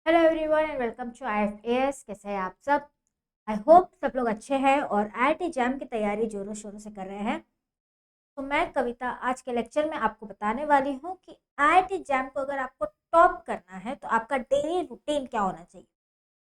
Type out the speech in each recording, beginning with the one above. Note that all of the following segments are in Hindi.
Hello everyone and welcome to IFAS। कैसे हैं आप सब? आई होप सब लोग अच्छे हैं और IIT जैम की तैयारी जोरों शोरों से कर रहे हैं। तो मैं कविता आज के लेक्चर में आपको बताने वाली हूँ कि IIT जैम को अगर आपको टॉप करना है तो आपका डेली रूटीन क्या होना चाहिए।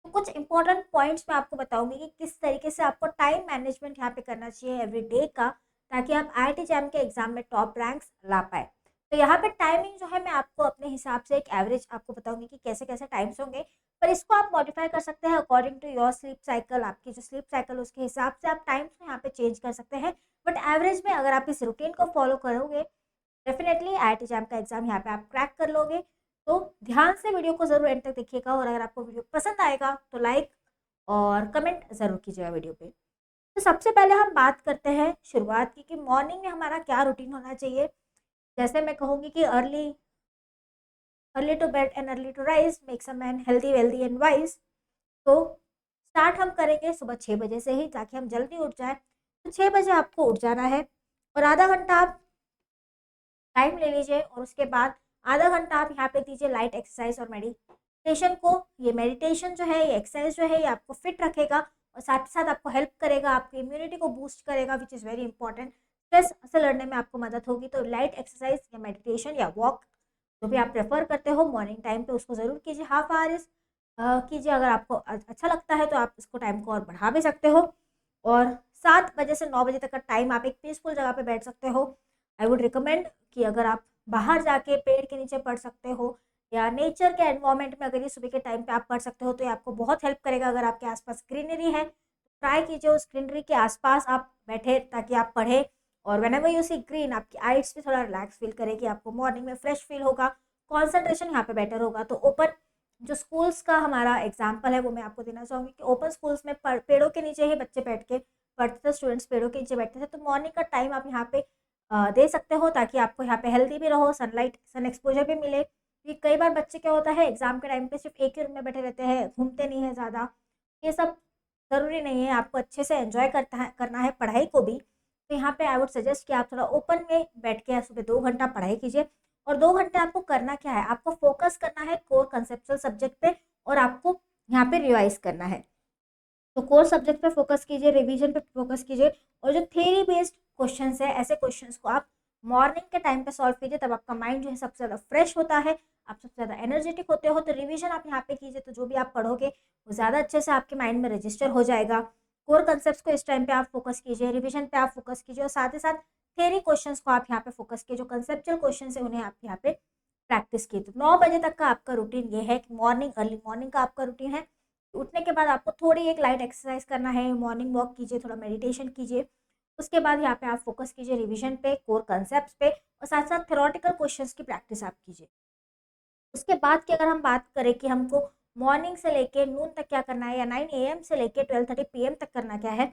तो कुछ इंपॉर्टेंट पॉइंट्स मैं आपको बताऊंगी कि किस तरीके से आपको टाइम मैनेजमेंट यहाँ पे करना चाहिए एवरी डे का, ताकि आप IIT जैम के एग्जाम में टॉप रैंक्स ला पाए। तो यहाँ पे टाइमिंग जो है मैं आपको अपने हिसाब से एक एवरेज आपको बताऊंगी कि कैसे कैसे टाइम्स होंगे, पर इसको आप मॉडिफाई कर सकते हैं according to your sleep cycle. आपकी जो स्लीप साइकिल उसके हिसाब से आप टाइम्स को यहाँ पे चेंज कर सकते हैं। बट एवरेज में अगर आप इस रूटीन को फॉलो करोगे डेफिनेटली IIT जैम का एग्जाम यहाँ पे आप क्रैक कर लोगे। तो ध्यान से वीडियो को जरूर एंड तक देखिएगा और अगर आपको वीडियो पसंद आएगा तो लाइक और कमेंट जरूर कीजिएगा वीडियो पे। तो सबसे पहले हम बात करते हैं शुरुआत की कि मॉर्निंग में हमारा क्या रूटीन होना चाहिए। जैसे मैं कहूँगी कि early early to bed and early to rise makes a man healthy wealthy and wise. तो स्टार्ट हम करेंगे सुबह 6 बजे से ही, ताकि हम जल्दी उठ जाए। तो 6 बजे आपको उठ जाना है और आधा घंटा आप टाइम ले लीजिए और उसके बाद आधा घंटा आप यहाँ पे दीजिए लाइट एक्सरसाइज और मेडिटेशन को। ये मेडिटेशन जो है, ये एक्सरसाइज जो है, ये आपको फिट रखेगा और साथ ही साथ आपको हेल्प करेगा, आपकी इम्यूनिटी को बूस्ट करेगा, which is very important. Stress से लड़ने में आपको मदद होगी। तो लाइट एक्सरसाइज या मेडिटेशन या वॉक जो भी आप प्रेफर करते हो मॉर्निंग टाइम पे, उसको ज़रूर कीजिए। हाफ आवर कीजिए। अगर आपको अच्छा लगता है तो आप इसको टाइम को और बढ़ा भी सकते हो। और 7 बजे से 9 बजे तक का टाइम आप एक पीसफुल जगह पे बैठ सकते हो। आई वुड रिकमेंड कि अगर आप बाहर जाके पेड़ के नीचे पढ़ सकते हो या नेचर के एनवायरनमेंट में अगर ये सुबह के टाइम पे आप पढ़ सकते हो तो ये आपको बहुत हेल्प करेगा। अगर आपके आसपास ग्रीनरी है तो ट्राई कीजिए उस ग्रीनरी के आसपास आप बैठे ताकि आप पढ़े। और व्हेनेवर यू सी ग्रीन आपकी आइज भी थोड़ा रिलैक्स फील करेगी, आपको मॉर्निंग में फ्रेश फील होगा, कॉन्सेंट्रेशन यहाँ पे बेटर होगा। तो ओपन जो स्कूल्स का हमारा एग्जाम्पल है वो मैं आपको देना चाहूँगी कि ओपन स्कूल्स में पेड़ों के नीचे ही बच्चे बैठ के पढ़ते थे, स्टूडेंट्स पेड़ों के नीचे बैठते थे। तो मॉर्निंग का टाइम आप यहाँ पे दे सकते हो ताकि आपको यहाँ पे हेल्दी भी रहो, सनलाइट सन एक्सपोजर भी मिले। क्योंकि कई बार बच्चे क्या होता है एग्जाम के टाइम पे सिर्फ एक ही रूम में बैठे रहते हैं, घूमते नहीं है ज़्यादा। ये सब ज़रूरी नहीं है, आपको अच्छे से एंजॉय करना है पढ़ाई को भी। तो यहाँ पे आई वुड सजेस्ट कि आप थोड़ा ओपन में बैठ के सुबह 2 घंटा पढ़ाई कीजिए। और 2 घंटे आपको करना क्या है, आपको फोकस करना है कोर कंसेप्चुअल सब्जेक्ट पे और आपको यहाँ पे रिवाइज करना है। तो कोर सब्जेक्ट पे फोकस कीजिए, रिवीजन पे फोकस कीजिए। और जो थ्योरी बेस्ड क्वेश्चंस है ऐसे क्वेश्चंस को आप मॉर्निंग के टाइम पे सॉल्व कीजिए, तब आपका माइंड जो है सबसे ज़्यादा फ्रेश होता है, आप सबसे ज़्यादा एनर्जेटिक होते हो। तो रिवीजन आप यहाँ पे कीजिए तो जो भी आप पढ़ोगे वो ज़्यादा अच्छे से आपके माइंड में रजिस्टर हो जाएगा। कोर कंसेप्ट को इस टाइम पे आप फोकस कीजिए, रिविजन पे आप फोकस कीजिए और साथ ही साथ थ्योरी क्वेश्चन को आप यहाँ पे फोकस कीजिए। जो कंसेप्चुअल क्वेश्चन है उन्हें आप यहाँ पे प्रैक्टिस कीजिए। तो 9 बजे तक का आपका रूटीन ये है कि मॉर्निंग अर्ली मॉर्निंग का आपका रूटीन है। उठने के बाद आपको थोड़ी एक लाइट एक्सरसाइज करना है, मॉर्निंग वॉक कीजिए, थोड़ा मेडिटेशन कीजिए। उसके बाद यहाँ पे आप फोकस कीजिए रिवीजन पे, कोर कंसेप्ट पे और साथ साथ थ्योरेटिकल क्वेश्चंस की प्रैक्टिस आप कीजिए। उसके बाद की अगर हम बात करें कि हमको मॉर्निंग से लेके नून तक क्या करना है या 9 AM से लेके 12:30 PM तक करना क्या है।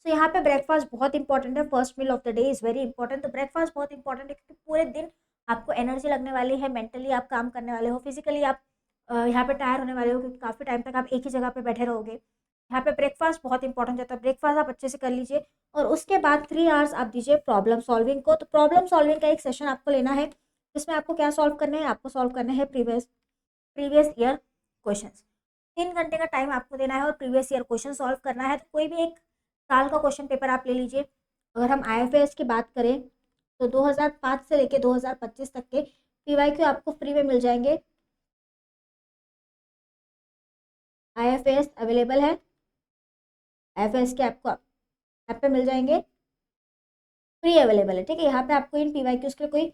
तो यहाँ पे ब्रेकफास्ट बहुत इंपॉर्टेंट है। First meal of the day is very important. तो ब्रेकफास्ट बहुत इंपॉर्टेंट है क्योंकि पूरे दिन आपको एनर्जी लगने वाली है, मेंटली आप काम करने वाले हो, फिजिकली आप यहाँ पे टायर होने वाले हो क्योंकि काफ़ी टाइम तक आप एक ही जगह पे बैठे रहोगे। यहाँ पे ब्रेकफास्ट बहुत इंपॉर्टेंट होता है। ब्रेकफास्ट आप अच्छे से कर लीजिए और उसके बाद 3 आवर्स आप दीजिए प्रॉब्लम सॉल्विंग को। तो प्रॉब्लम सॉल्विंग का एक सेशन आपको लेना है जिसमें आपको क्या सॉल्व करना है, आपको सॉल्व करना है प्रीवियस प्रीवियस ईयर क्वेश्चंस। 3 घंटे का टाइम आपको देना है और प्रीवियस ईयर क्वेश्चन सॉल्व करना है। तो कोई भी एक साल का क्वेश्चन पेपर आप ले लीजिए। अगर हम IFAS की बात करें तो 2005 से लेके 2025 तक के PYQ आपको फ्री में मिल जाएंगे। IFAS अवेलेबल है, IFAS के आपको ऐप पे मिल जाएंगे, फ्री अवेलेबल है। ठीक है, यहाँ पे आपको इन PYQs के कोई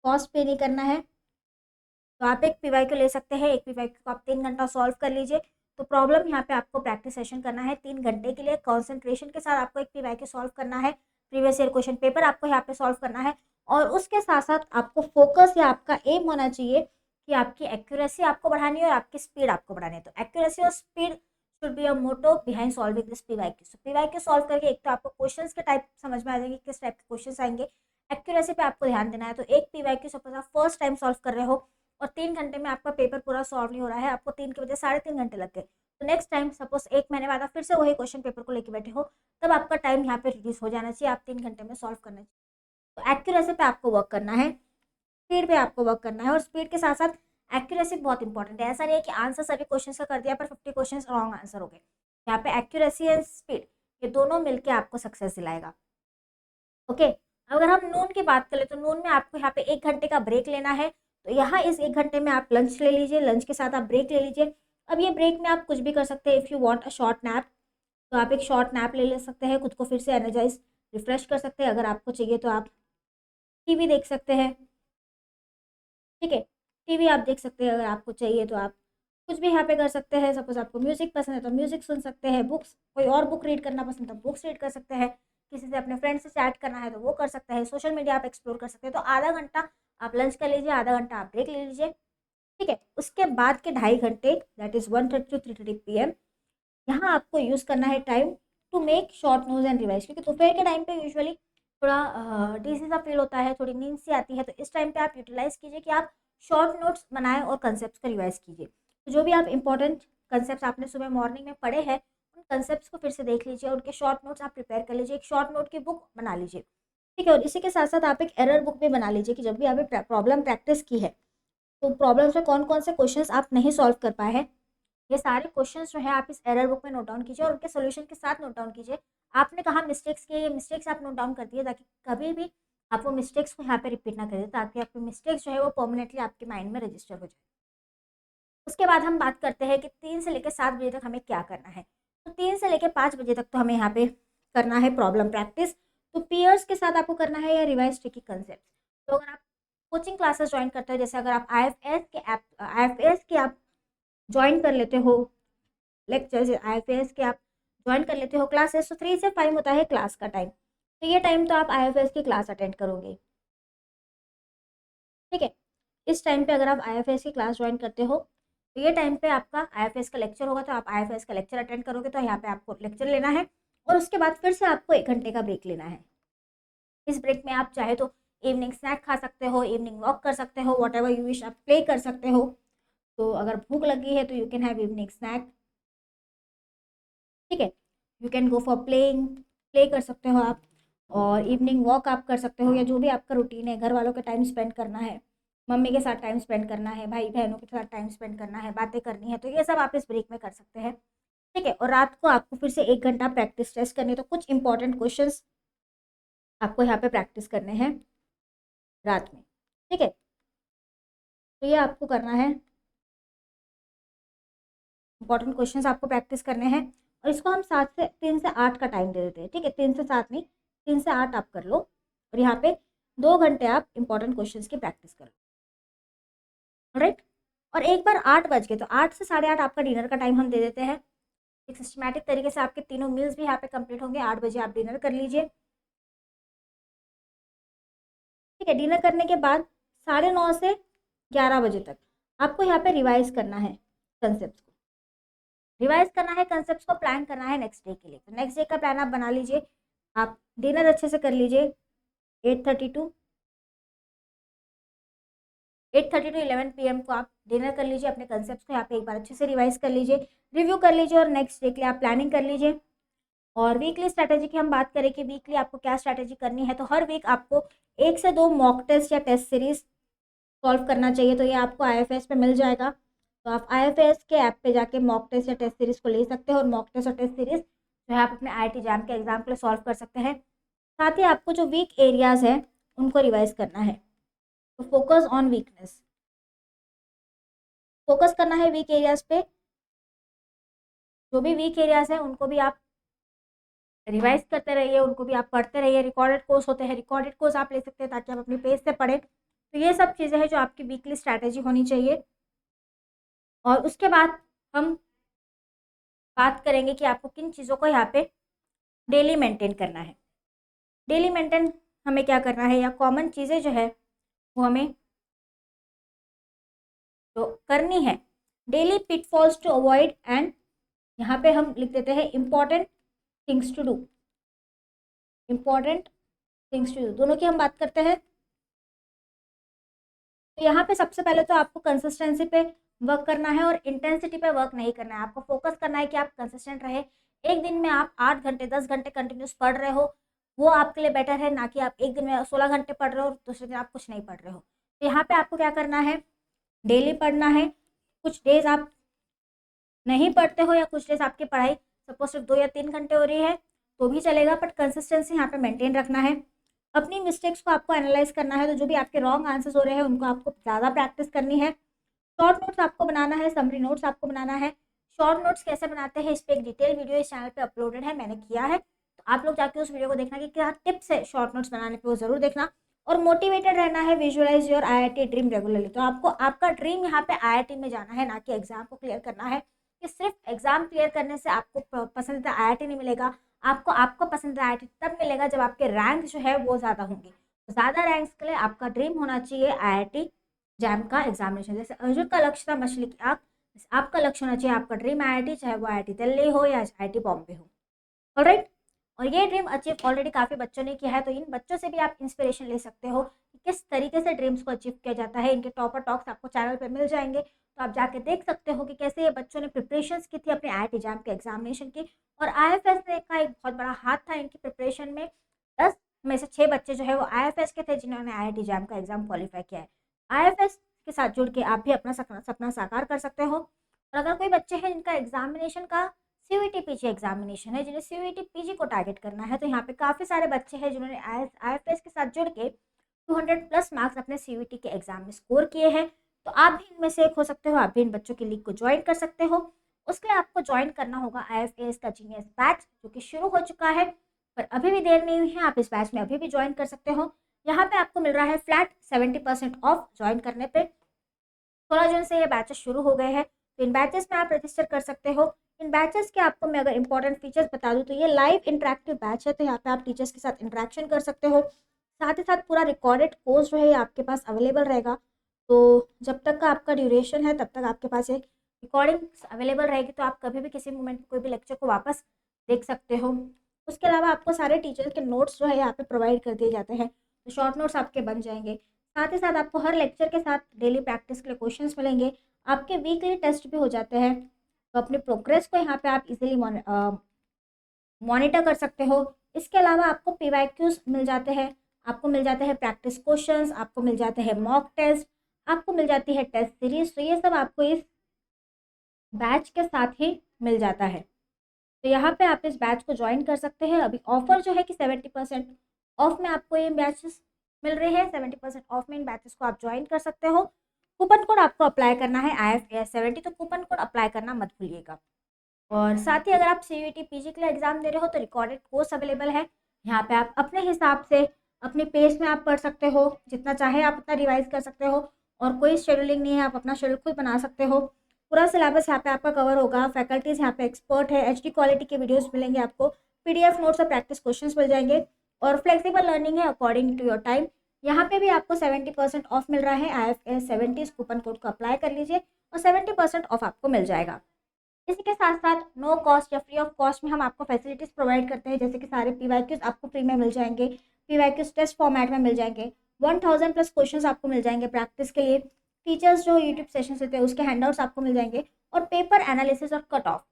कॉस्ट पे नहीं करना है। तो आप एक PYQ ले सकते हैं, एक PYQ को आप 3 घंटा सॉल्व कर लीजिए। तो प्रॉब्लम यहाँ पे आपको प्रैक्टिस सेशन करना है 3 घंटे के लिए, कॉन्सेंट्रेशन के साथ आपको एक PYQ सॉल्व करना है, प्रीवियस ईयर क्वेश्चन पेपर आपको यहाँ पे सॉल्व करना है। और उसके साथ साथ आपको फोकस या आपका एम होना चाहिए कि आपकी एक्यूरेसी आपको बढ़ानी है और आपकी स्पीड आपको बढ़ानी है। तो एक्यूरेसी और speed should be a motto behind solving this PYQ। So PYQ solve करके एक तो आपको क्वेश्चंस के टाइप समझ में आ जाएंगे, किस टाइप के क्वेश्चंस आएंगे। एक्यूरेसी पे आपको ध्यान देना है। तो एक PYQ सपोज आप फर्स्ट टाइम सॉल्व कर रहे हो और 3 घंटे में आपका पेपर पूरा सॉल्व नहीं हो रहा है, आपको 3 के बजाय 3.5 घंटे लग गए। तो नेक्स्ट टाइम सपोज 1 महीने बाद आप फिर से वही क्वेश्चन पेपर को लेके बैठे हो, तब आपका टाइम यहाँ पे रिड्यूस हो जाना चाहिए, आप 3 घंटे में सॉल्व करना चाहिए। तो एक्यूरेसी पे आपको वर्क करना है, स्पीड पे आपको वर्क करना है और स्पीड के साथ साथ एक्यूरेसी बहुत इंपॉर्टेंट है। ऐसा नहीं है कि आंसर सभी क्वेश्चन का कर दिया पर 50 क्वेश्चन रॉन्ग आंसर हो गए। यहाँ पे एक्यूरेसी एंड स्पीड ये दोनों मिलके आपको सक्सेस दिलाएगा। ओके, अगर हम नून की बात करें तो नून में आपको यहाँ पे 1 घंटे का ब्रेक लेना है। तो यहाँ इस 1 घंटे में आप लंच ले लीजिए, लंच के साथ आप ब्रेक ले लीजिए। अब ये ब्रेक में आप कुछ भी कर सकते हैं। If you want a short nap तो आप एक शॉर्ट नैप ले सकते हैं, खुद को फिर से एनर्जाइज रिफ्रेश कर सकते हैं। अगर आपको चाहिए तो आप टीवी देख सकते हैं, ठीक है, टीवी आप देख सकते हैं। अगर आपको चाहिए तो आप कुछ भी यहाँ पे कर सकते हैं। सपोज आपको म्यूजिक पसंद है तो म्यूजिक सुन सकते हैं, बुक्स कोई और बुक रीड करना पसंद है तो बुक्स रीड कर सकते हैं, किसी से अपने फ्रेंड से चैट करना है तो वो कर सकते हैं, सोशल मीडिया आप एक्सप्लोर कर सकते हैं। तो आधा घंटा आप लंच कर लीजिए, आधा घंटा आप ब्रेक ले लीजिए, ठीक है। उसके बाद के 2.5 घंटे दैट इज़ 1:30 to 3:30 PM यहाँ आपको यूज़ करना है time to make short notes and revise. क्योंकि दोपहर के टाइम पे यूजुअली थोड़ा डिजी सा फील होता है, थोड़ी नींद सी आती है। तो इस टाइम पे आप यूटिलाइज कीजिए कि आप शॉर्ट नोट्स बनाएं और कंसेप्ट का रिवाइज कीजिए। तो जो भी आप इंपॉर्टेंट कंसेप्ट आपने सुबह मॉर्निंग में पढ़े हैं उन कंसेप्ट को फिर से देख लीजिए, उनके शॉर्ट नोट्स आप प्रिपेयर कर लीजिए, एक शॉर्ट नोट की बुक बना लीजिए, ठीक है। और इसी के साथ साथ आप एक एरर बुक भी बना लीजिए कि जब भी आपने प्रॉब्लम प्रैक्टिस की है तो प्रॉब्लम्स में कौन कौन से क्वेश्चंस आप नहीं सॉल्व कर पाए हैं, ये सारे क्वेश्चंस जो है आप इस एरर बुक में नोट डाउन कीजिए और उनके सोल्यूशन के साथ नोट डाउन कीजिए। आपने कहा मिस्टेक्स किए, ये मिस्टेक्स आप नोट डाउन कर दिए ताकि कभी भी आप वो मिस्टेक्स को यहाँ पे रिपीट ना करें, ताकि आपके मिस्टेक्स जो है वो परमानेंटली आपके माइंड में रजिस्टर हो जाए। उसके बाद हम बात करते हैं कि 3 से लेकर 7 बजे तक हमें क्या करना है। तो 3 से लेकर 5 बजे तक तो हमें यहाँ पे करना है प्रॉब्लम प्रैक्टिस। तो पीयर्स के साथ आपको करना है या रिवाइज ट्रिकी कंसेप्ट। तो अगर आप कोचिंग क्लासेस ज्वाइन करते हो, जैसे अगर आप आई एफ एस के आप ज्वाइन कर लेते हो लेक्चर्स, IFAS के आप ज्वाइन कर लेते हो क्लासेस, तो 3 से 5 होता है क्लास का टाइम। तो ये टाइम तो आप IFAS की क्लास अटेंड करोगे, ठीक है। इस टाइम पे अगर आप IFAS की क्लास ज्वाइन करते हो तो ये टाइम पे आपका IFAS का लेक्चर होगा, तो आप IFAS का लेक्चर अटेंड करोगे। तो यहाँ पे आपको लेक्चर लेना है और उसके बाद फिर से आपको 1 घंटे का ब्रेक लेना है। इस ब्रेक में आप चाहे तो इवनिंग स्नैक खा सकते हो, इवनिंग वॉक कर सकते हो, वॉट एवर यू विश, आप प्ले कर सकते हो। तो अगर भूख लगी है तो you can have evening snack, ठीक है। You can go for playing, play कर सकते हो आप। और इवनिंग वॉक आप कर सकते हो, या जो भी आपका रूटीन है, घर वालों के टाइम स्पेंड करना है, मम्मी के साथ टाइम स्पेंड करना है, भाई बहनों के साथ टाइम स्पेंड करना है, बातें करनी है, तो ये सब आप इस ब्रेक में कर सकते हैं, ठीक है। और रात को आपको फिर से 1 घंटा प्रैक्टिस टेस्ट करनी है। तो कुछ इंपॉर्टेंट क्वेश्चंस आपको यहाँ पे प्रैक्टिस करने हैं रात में, ठीक है। तो ये आपको करना है, इंपॉर्टेंट क्वेश्चंस आपको प्रैक्टिस करने हैं। और इसको हम 3 से 8 का टाइम दे देते हैं, ठीक है। 3 से 7 नहीं, 3 से 8 आप कर लो और यहाँ पे 2 घंटे आप इंपॉर्टेंट क्वेश्चंस की प्रैक्टिस कर लो, राइट। और एक बार 8 बज गए तो 8 से 8:30 आपका डिनर का टाइम हम दे देते हैं। एक सिस्टमैटिक तरीके से आपके तीनों मील्स भी यहाँ पे कंप्लीट होंगे। 8 बजे आप डिनर कर लीजिए, ठीक है। डिनर करने के बाद 9:30 से 11 बजे तक आपको यहाँ पे रिवाइज करना है कंसेप्ट को, रिवाइज करना है कंसेप्ट को, प्लान करना है नेक्स्ट डे के लिए। तो नेक्स्ट डे का प्लान आप बना लीजिए। आप डिनर अच्छे से कर लीजिए, 8:30 टू 11 PM को आप डिनर कर लीजिए। अपने कंसेप्ट को यहाँ पे एक बार अच्छे से रिवाइज कर लीजिए, रिव्यू कर लीजिए और नेक्स्ट डे के लिए आप प्लानिंग कर लीजिए। और वीकली स्ट्रैटेजी की हम बात करें कि वीकली आपको क्या स्ट्रैटेजी करनी है, तो हर वीक आपको 1 से 2 मॉक टेस्ट या टेस्ट सीरीज सॉल्व करना चाहिए। तो ये आपको IFAS पे मिल जाएगा। तो आप IFAS के ऐप पे जाके मॉक टेस्ट या टेस्ट सीरीज को ले सकते हो और मॉक टेस्ट और टेस्ट सीरीज जो है आप अपने IIT जैम के एग्जाम के लिए सॉल्व कर सकते हैं। साथ ही आपको जो वीक एरियाज है उनको रिवाइज करना है। तो फोकस ऑन वीकनेस, फोकस करना है वीक एरियाज पे। जो भी वीक एरियाज है उनको भी आप रिवाइज करते रहिए, उनको भी आप पढ़ते रहिए। रिकॉर्डेड कोर्स होते हैं, रिकॉर्डेड कोर्स आप ले सकते हैं ताकि आप अपनी पेज से पढ़ें। तो ये सब चीज़ें हैं जो आपकी वीकली स्ट्रैटेजी होनी चाहिए। और उसके बाद हम बात करेंगे कि आपको किन चीज़ों को यहाँ पे डेली मेंटेन करना है। डेली मेंटेन हमें क्या करना है, या कॉमन चीज़ें जो है वो हमें तो करनी है। Daily pitfalls to avoid and यहाँ पे हम लिख देते हैं important things to do, important things to do दोनों की हम बात करते हैं। तो यहाँ पे सबसे पहले तो आपको कंसिस्टेंसी पे वर्क करना है और इंटेंसिटी पे वर्क नहीं करना है। आपको फोकस करना है कि आप कंसिस्टेंट रहे। एक दिन में आप 8 घंटे 10 घंटे कंटिन्यूस पढ़ रहे हो, वो आपके लिए बेटर है, ना कि आप एक दिन में 16 घंटे पढ़ रहे हो और दूसरे दिन आप कुछ नहीं पढ़ रहे हो। तो यहाँ पे आपको क्या करना है, डेली पढ़ना है। कुछ डेज आप नहीं पढ़ते हो या कुछ डेज आपकी पढ़ाई सपोज सिर्फ 2 या 3 घंटे हो रही है तो भी चलेगा, बट कंसिस्टेंसी यहाँ पे मेंटेन रखना है। अपनी मिस्टेक्स को आपको एनालाइज करना है, तो जो भी आपके रॉन्ग आंसर्स हो रहे हैं उनको आपको ज़्यादा प्रैक्टिस करनी है। शॉर्ट नोट्स आपको बनाना है, समरी नोट्स आपको बनाना है। शॉर्ट नोट्स कैसे बनाते हैं इस पर एक डिटेल वीडियो इस चैनल पे अपलोडेड है, मैंने किया है, तो आप लोग जाके उस वीडियो को देखना कि क्या टिप्स है शॉर्ट नोट्स बनाने पे, वो ज़रूर देखना। और मोटिवेटेड रहना है, visualise your IIT dream regularly. तो आपको आपका ड्रीम यहाँ पे आईआईटी में जाना है, ना कि एग्जाम को क्लियर करना है। कि सिर्फ एग्जाम क्लियर करने से आपको पसंदीदा आईआईटी नहीं मिलेगा। आपको आपको पसंदीदा आईआईटी तब मिलेगा जब आपके रैंक जो है वो ज़्यादा होंगे। तो ज़्यादा रैंक्स के लिए आपका ड्रीम होना चाहिए आईआईटी जैम का एग्जामिनेशन। जैसे अर्जुन का लक्ष्य था मछली की आँख, आपका लक्ष्य होना चाहिए आपका ड्रीम आईआईटी, चाहे वो आईआईटी दिल्ली हो या आईआईटी बॉम्बे हो। ऑलराइट, और ये ड्रीम अचीव ऑलरेडी काफ़ी बच्चों ने किया है, तो इन बच्चों से भी आप इंस्पिरेशन ले सकते हो कि किस तरीके से ड्रीम्स को अचीव किया जाता है। इनके टॉपर टॉक्स आपको चैनल पर मिल जाएंगे, तो आप जाके देख सकते हो कि कैसे ये बच्चों ने प्रिपरेशंस की थी अपने आईआईटी जैम के एग्जामिनेशन की। और आईएफएस का एक बहुत बड़ा हाथ था इनकी प्रिपरेशन में। 10 में से 6 बच्चे जो है वो आईएफएस के थे जिन्होंने आईआईटी जैम का एग्जाम क्वालिफाई किया है। आईएफएस के साथ जुड़ के आप भी अपना सपना साकार कर सकते हो। और अगर कोई बच्चे हैं जिनका एग्जामिनेशन का सीयूईटी पीजी एग्जामिनेशन है, जिन्हें सीयूईटी पीजी को टारगेट करना है, तो यहाँ पे काफ़ी सारे बच्चे हैं जिन्होंने आईएफएस के साथ जुड़ के 200 प्लस मार्क्स अपने सीयूईटी के एग्जाम में स्कोर किए हैं। तो आप भी इनमें से एक हो सकते हो, आप भी इन बच्चों की लीग को ज्वाइन कर सकते हो। उसके लिए आपको ज्वाइन करना होगा आईएफएस का जीनियस बैच, जो कि शुरू हो चुका है, पर अभी भी देर नहीं हुई है, आप इस बैच में अभी भी ज्वाइन कर सकते हो। यहाँ पे आपको मिल रहा है फ्लैट 70% ऑफ ज्वाइन करने पे। 16 जून से ये बैचेस शुरू हो गए हैं, तो इन बैचेस में आप रजिस्टर कर सकते हो। इन बैचेस के आपको मैं अगर इंपॉर्टेंट फीचर्स बता दूं तो ये लाइव इंटरेक्टिव बैच है, तो यहाँ पे आप टीचर्स के साथ इंटरेक्शन कर सकते हो। साथ ही साथ पूरा रिकॉर्डेड कोर्स जो है ये आपके पास अवेलेबल रहेगा। तो जब तक का आपका ड्यूरेशन है तब तक आपके पास एक रिकॉर्डिंग अवेलेबल रहेगी, तो आप कभी भी किसी मोमेंट कोई भी लेक्चर को वापस देख सकते हो। उसके अलावा आपको सारे टीचर्स के नोट्स जो है यहाँ पे प्रोवाइड कर दिए जाते हैं, तो शॉर्ट नोट्स आपके बन जाएंगे। साथ ही साथ आपको हर लेक्चर के साथ डेली प्रैक्टिस के लिए क्वेश्चंस मिलेंगे। आपके वीकली टेस्ट भी हो जाते हैं, तो अपने प्रोग्रेस को यहाँ पे आप इजीली मॉनिटर कर सकते हो। इसके अलावा आपको पीवाईक्यूज मिल जाते हैं, आपको मिल जाते हैं प्रैक्टिस क्वेश्चंस, आपको मिल जाते हैं मॉक टेस्ट, आपको मिल जाती है टेस्ट सीरीज। तो ये सब आपको इस बैच के साथ ही मिल जाता है। तो यहाँ पे आप इस बैच को ज्वाइन कर सकते हैं। अभी ऑफर जो है कि 70% ऑफ में आपको ये बैचेस मिल रहे हैं। 70% ऑफ में इन बैचेस को आप ज्वाइन कर सकते हो। कूपन कोड आपको अप्लाई करना है IFAS70, तो कूपन कोड अप्लाई करना मत भूलिएगा। और साथ ही अगर आप सीयूईटी पीजी के लिए एग्जाम दे रहे हो तो रिकॉर्डेड कोर्स अवेलेबल है। यहाँ पे आप अपने हिसाब से अपने पेस में आप पढ़ सकते हो, जितना चाहे आप उतना रिवाइज कर सकते हो, और कोई शेड्यूलिंग नहीं है, आप अपना शेड्यूल खुद बना सकते हो। पूरा सिलेबस यहाँ पे आपका कवर होगा। फैकल्टीज यहाँ पे एक्सपर्ट है, HD क्वालिटी के वीडियोस मिलेंगे आपको, PDF नोट्स और प्रैक्टिस क्वेश्चंस मिल जाएंगे, और फ्लेक्सिबल लर्निंग है अकॉर्डिंग टू योर टाइम। यहाँ पे भी आपको 70% ऑफ मिल रहा है। IFAS70 इस कूपन कोड को अप्लाई कर लीजिए और 70% ऑफ आपको मिल जाएगा। इसी के साथ साथ नो कॉस्ट या फ्री ऑफ कॉस्ट में हम आपको फैसिलिटीज़ प्रोवाइड करते हैं, जैसे कि सारे पीवाईक्यूज आपको फ्री में मिल जाएंगे, पीवाईक्यूज टेस्ट फॉर्मेट में मिल जाएंगे, 1000 प्लस क्वेश्चंस आपको मिल जाएंगे प्रैक्टिस के लिए, टीचर्स जो यूट्यूब सेशन देते हैं उसके हैंडआउट्स आपको मिल जाएंगे, और पेपर एनालिसिस और कट ऑफ,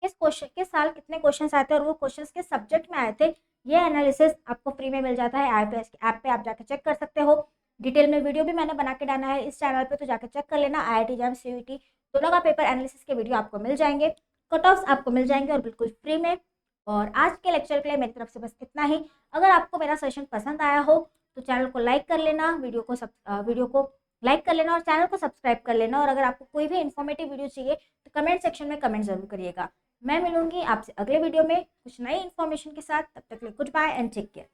किस साल कितने क्वेश्चन आते हैं और वो क्वेश्चन किस सब्जेक्ट में आए थे, ये एनालिसिस आपको फ्री में मिल जाता है। IFAS के ऐप पे आप जाकर चेक कर सकते हो। डिटेल में वीडियो भी मैंने बना के डाला है इस चैनल पे, तो जाकर चेक कर लेना। IIT जैम CUET दोनों का पेपर एनालिसिस के वीडियो आपको मिल जाएंगे, कट ऑफ्स आपको मिल जाएंगे, और बिल्कुल फ्री में। और आज के लेक्चर के लिए मेरी तरफ से बस इतना ही। अगर आपको मेरा सेशन पसंद आया हो तो चैनल को लाइक कर लेना, वीडियो को लाइक कर लेना और चैनल को सब्सक्राइब कर लेना। और अगर आपको कोई भी इन्फॉर्मेटिव वीडियो चाहिए तो कमेंट सेक्शन में कमेंट जरूर करिएगा। मैं मिलूंगी आपसे अगले वीडियो में कुछ नई इन्फॉर्मेशन के साथ। तब तक के लिए goodbye and take care.